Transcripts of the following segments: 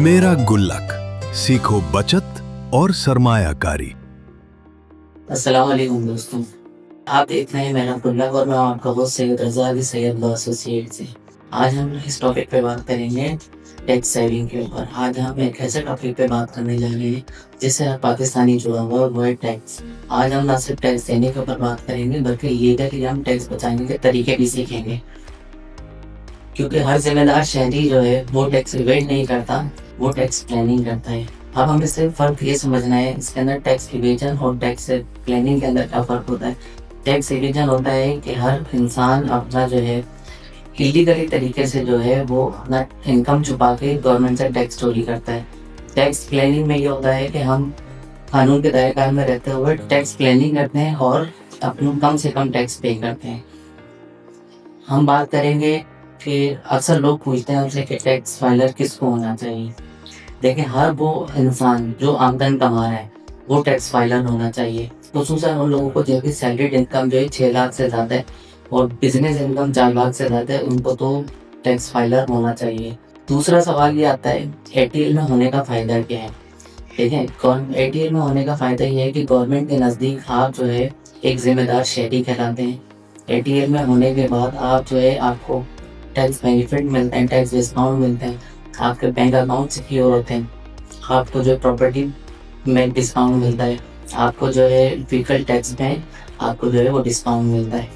मेरा गुल्लक, सीखो बचत और सरमायाकारी। अस्सलाम वालेकुम दोस्तों, आप देख रहे हैं मेरा गुल्लक और मैं आपका होस्ट सैयद रज़ा अली सैयद लॉ एसोसिएट से। आज हम इस टॉपिक पे बात करेंगे टैक्स सेविंग के ऊपर। आज हम एक ऐसे टॉपिक पे बात करने जा रहे हैं जिससे हर पाकिस्तानी जुड़ा हुआ है, वो है टैक्स। आज हम ना सिर्फ टैक्स देने के ऊपर बात करेंगे बल्कि लीगली हम टैक्स बचाने के तरीके भी सीखेंगे, क्योंकि हर जिम्मेदार शहरी जो है वो टैक्स इवेट नहीं करता, वो टैक्स प्लानिंग करता है। अब हमें सिर्फ फ़र्क ये समझना है इसके अंदर टैक्स इवेजन और टैक्स प्लानिंग के अंदर क्या फ़र्क होता है। टैक्स इवेजन होता है कि हर इंसान अपना जो है इलीगली तरीके से जो है वो अपना इनकम छुपा के गवर्नमेंट से टैक्स चोरी करता है। टैक्स प्लानिंग में ये होता है कि हम कानून के दायरे में रहते हुए टैक्स प्लानिंग करते हैं और अपना कम से कम टैक्स पे करते हैं। हम बात करेंगे कि अक्सर लोग पूछते हैं हमसे कि टैक्स फाइलर किसको होना चाहिए। देखिए, हर वो इंसान जो आमदन कमा रहा है वो टैक्स फाइलर होना चाहिए। खुसूसन उन लोगों को जिनकी सैलरीड इनकम जो है 6 लाख से ज़्यादा है और बिजनेस इनकम 4 लाख से ज़्यादा है, उनको तो टैक्स फाइलर होना चाहिए। दूसरा सवाल ये आता है, एटीएल में होने का फ़ायदा क्या है। ठीक है, एटीएल में होने का फ़ायदा ये है कि गवर्नमेंट के नज़दीक आप जो है एक जिम्मेदार शहरी कहलाते हैं। एटीएल में होने के बाद आप जो है आपको टैक्स बेनिफिट मिलते हैं, टैक्स डिस्काउंट मिलते हैं, आपके बैंक अकाउंट सिक्योर होते हैं, आपको जो प्रॉपर्टी में डिस्काउंट मिलता है, आपको जो है व्हीकल टैक्स में आपको जो है वो डिस्काउंट मिलता है।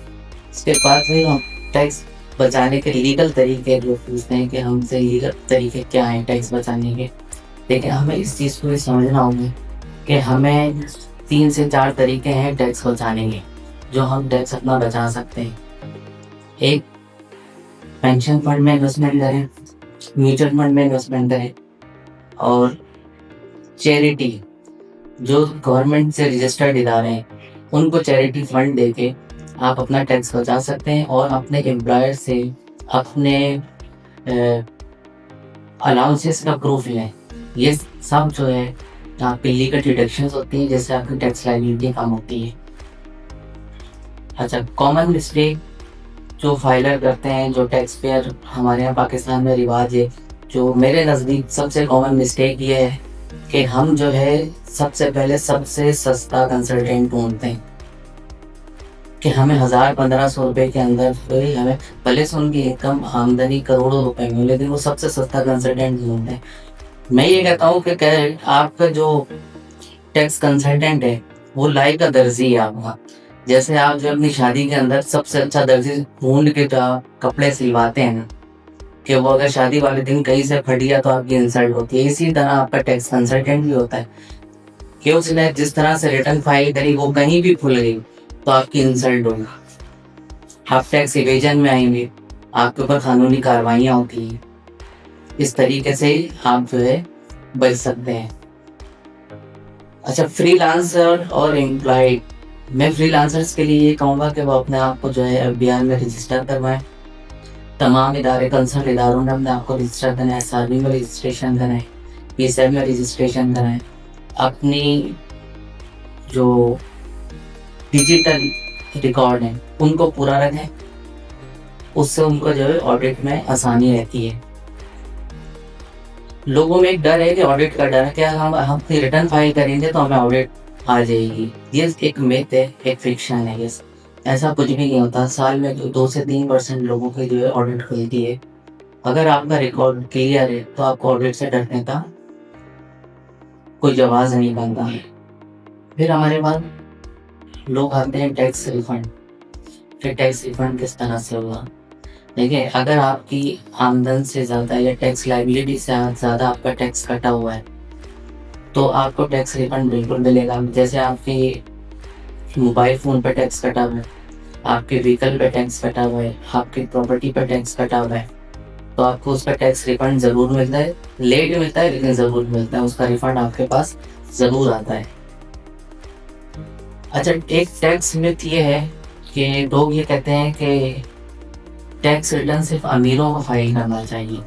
इसके बाद फिर हम टैक्स बचाने के लीगल तरीके जो पूछते हैं कि हमसे लीगल तरीके क्या हैं टैक्स बचाने के। लेकिन हमें इस चीज़ को भी समझना होगा कि हमें 3 से 4 तरीके हैं टैक्स बचाने के, जो हम टैक्स अपना बचा सकते हैं। एक, पेंशन फंड में इन्वेस्टमेंट करें, म्यूचुअल फंड में इन्वेस्टमेंट करें, और चैरिटी जो गवर्नमेंट से रजिस्टर्ड इदारे हैं उनको चैरिटी फंड देके आप अपना टैक्स बचा सकते हैं और अपने एम्प्लॉयर से अपने अलाउंसेस का प्रूफ लें। ये सब जो है आपकी लीगल डिडक्शंस होती हैं जिससे आपकी टैक्स लायबिलिटी कम होती है। अच्छा, कॉमन मिस्टेक जो फाइलर करते हैं, जो टैक्स पेयर हमारे यहाँ पाकिस्तान में रिवाज है, जो मेरे नज़दीक सबसे कॉमन मिस्टेक ये है कि हम जो है सबसे पहले सबसे सस्ता कंसल्टेंट ढूंढते हैं कि हमें 1000-1500 रुपए के अंदर हमें भले से उनकी इनकम आमदनी करोड़ों रुपए में, लेकिन वो सबसे सस्ता कंसल्टेंट ढूंढते हैं। मैं ये कहता हूँ कि आपका जो टैक्स कंसल्टेंट है वो लाइफ का दर्जी है आपका। जैसे आप जो अपनी शादी के अंदर सबसे अच्छा दर्जी ढूंढ के जो आप कपड़े सिलवाते हैं ना, कि वो अगर शादी वाले दिन कहीं से फट गया तो आपकी इंसल्ट होती है, इसी तरह आपका टैक्स कंसल्टेंट भी होता है कि उसने जिस तरह से रिटर्न फाइल करी वो कहीं भी भूल गई तो आपकी इंसल्ट होगी, आप टैक्स इवेजन में आएंगे, आपके ऊपर कानूनी कार्रवाइयाँ होती हैं। इस तरीके से आप जो है बच सकते हैं। अच्छा, फ्रीलांसर और एम्प्लॉयड, मैं फ्रीलांसर्स के लिए ये कहूँगा कि वो अपने आप को जो है एफबीआई में रजिस्टर करवाएं। तमाम इदारे कंसर्न इदारों ने अपने आप को रजिस्टर करना है, एसआरबी में रजिस्ट्रेशन कराएं, पीएसएफ में रजिस्ट्रेशन कराएं, अपनी जो डिजिटल रिकॉर्ड हैं उनको पूरा रखें, उससे उनको जो है ऑडिट में आसानी रहती है। लोगों में एक डर है कि ऑडिट का डर है कि हम रिटर्न फाइल करेंगे तो हमें ऑडिट आ जाएगी। ये एक मिथ है, एक फिक्शन है। ये ऐसा कुछ भी नहीं होता। साल में जो 2 से 3% लोगों की जो है ऑडिट खुलती है। अगर आपका रिकॉर्ड क्लियर है तो आपको ऑडिट से डरने का कोई जवाब नहीं बनता है। फिर हमारे पास लोग आते हैं टैक्स रिफंड। फिर टैक्स रिफंड किस तरह से होगा? देखिए, अगर आपकी आमदन से ज़्यादा या टैक्स लायबिलिटी से ज़्यादा आपका टैक्स कटा हुआ है तो आपको टैक्स रिफंड बिल्कुल मिलेगा। जैसे आपकी मोबाइल फ़ोन पर टैक्स कटा हुआ है, आपके व्हीकल पे टैक्स कटा हुआ है, आपकी प्रॉपर्टी पर टैक्स कटा हुआ है, तो आपको उसका टैक्स रिफंड ज़रूर मिलता है। लेट मिलता है लेकिन ज़रूर मिलता है, उसका रिफंड आपके पास ज़रूर आता है। अच्छा, एक टैक्स मिथ ये है कि लोग ये कहते हैं कि टैक्स रिटर्न सिर्फ अमीरों को फाइल करना चाहिए।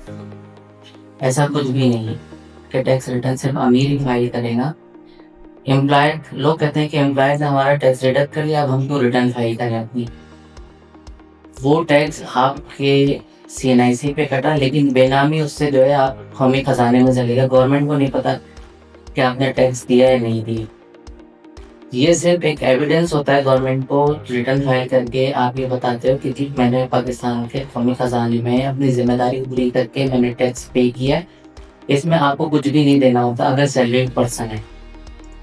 ऐसा कुछ भी नहीं कि टैक्स रिटर्न सिर्फ अमीर ही फाइल करेगा। एम्प्लॉयड लोग कहते हैं कि एम्प्लॉयड ने हमारा टैक्स डिडक्ट कर लिया, अब हम क्यों रिटर्न फाइल करें अपनी। वो टैक्स आपके CNIC पे कटा, लेकिन बेनामी उससे जो है आप हमें खजाने में चलेगा, गवर्नमेंट को नहीं पता कि आपने टैक्स दिया या नहीं दिया। ये सिर्फ एक एविडेंस होता है गवर्नमेंट को रिटर्न फाइल करके आप ये बताते हो कि जी मैंने पाकिस्तान के कौमी खजाने में अपनी जिम्मेदारी पूरी करके मैंने टैक्स पे किया है। इसमें आपको कुछ भी नहीं देना होता अगर सैलरीड पर्सन है,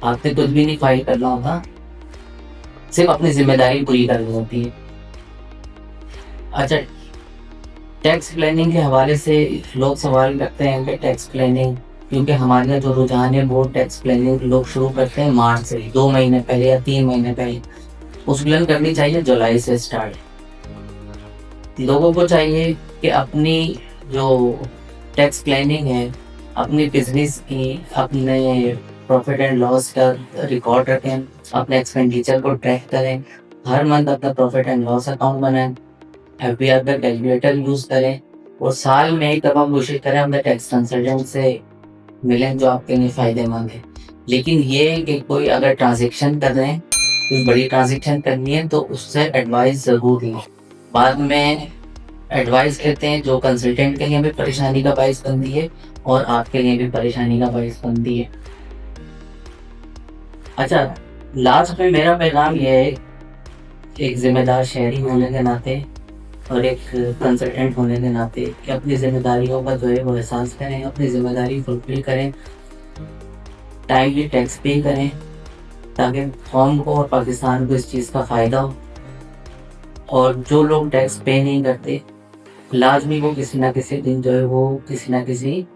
आपने कुछ भी नहीं फाइल करना होता, सिर्फ अपनी जिम्मेदारी पूरी करनी होती है। अच्छा, टैक्स प्लानिंग के हवाले से लोग सवाल करते हैं कि टैक्स प्लानिंग, क्योंकि हमारे यहाँ जो रुझान है वो टैक्स प्लानिंग लोग शुरू करते हैं मार्च से, 2 महीने पहले या 3 महीने पहले। उस प्लान करनी चाहिए जुलाई से स्टार्ट। लोगों को चाहिए कि अपनी जो टैक्स प्लानिंग है, अपनी बिजनेस की, अपने प्रॉफिट एंड लॉस का रिकॉर्ड रखें, अपने एक्सपेंडिचर को ट्रैक करें, हर मंथ अपना प्रॉफिट एंड लॉस अकाउंट बनाएं, FBR का कैलकुलेटर यूज़ करें, और साल में एक दफ़ा कोशिश करें अपने टैक्स कंसल्टेंट से मिलें जो आपके लिए फ़ायदेमंद है। लेकिन ये है कि कोई अगर ट्रांजेक्शन कर रहे हैं, कोई बड़ी ट्रांजेक्शन करनी है तो उससे एडवाइस ज़रूर लें। बाद में एडवाइस लेते हैं जो कंसल्टेंट के लिए भी परेशानी का बाइस बनती है और आपके लिए भी परेशानी का बाइस बनती है। अच्छा, लास्ट में मेरा पैगाम ये है, एक ज़िम्मेदार शहरी होने के नाते और एक कंसल्टेंट होने के नाते, कि अपनी ज़िम्मेदारियों का जो है वो एहसास करें, अपनी ज़िम्मेदारी फुलफिल करें, टाइमली टैक्स पे करें, ताकि कौम को और पाकिस्तान को इस चीज़ का फ़ायदा हो। और जो लोग टैक्स पे नहीं करते, लाजमी वो किसी ना किसी दिन जो है वो किसी ना किसी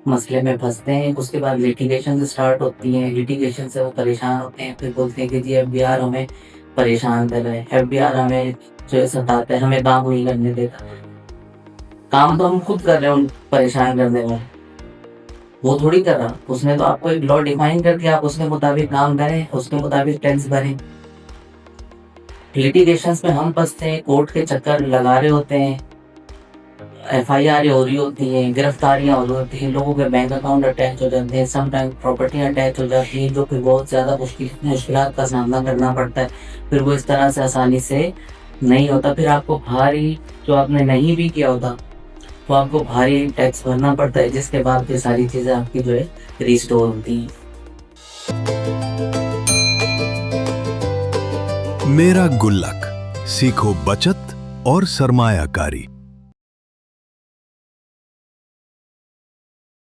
मसले में फंसते हैं। उसके बाद लिटिगेशन स्टार्ट होती हैं, लिटिगेशन से वो परेशान होते हैं, फिर बोलते हैं कि जी FBR हमें परेशान कर रहे हैं, FBR हमें जो है सताता है, हमें काम नहीं करने देता। काम तो हम खुद कर रहे हैं उन परेशान करने में, वो थोड़ी कर रहा। उसने तो आपको एक लॉ डिफाइन कर दिया, आप उसके मुताबिक काम करें, उसके मुताबिक टैक्स भरें। लिटिगेशंस में हम फंसते हैं, कोर्ट के चक्कर लगा रहे होते हैं, FIR हो रही होती हैं, गिरफ्तारियां हो रही होती हैं, लोगों के बैंक अकाउंट अटैच हो जाते हैं, समटाइम प्रॉपर्टी अटैच हो जाती है, जो कि बहुत ज़्यादा मुश्किलात का सामना करना पड़ता है। फिर वो इस तरह से आसानी से नहीं होता, फिर आपको भारी, जो आपने नहीं भी किया होता तो आपको भारी टैक्स भरना पड़ता है, जिसके बाद ये सारी चीज़ें आपकी जो है रिस्टोर होती हैं। मेरा गुल्लक, सीखो बचत और सरमायाकारी।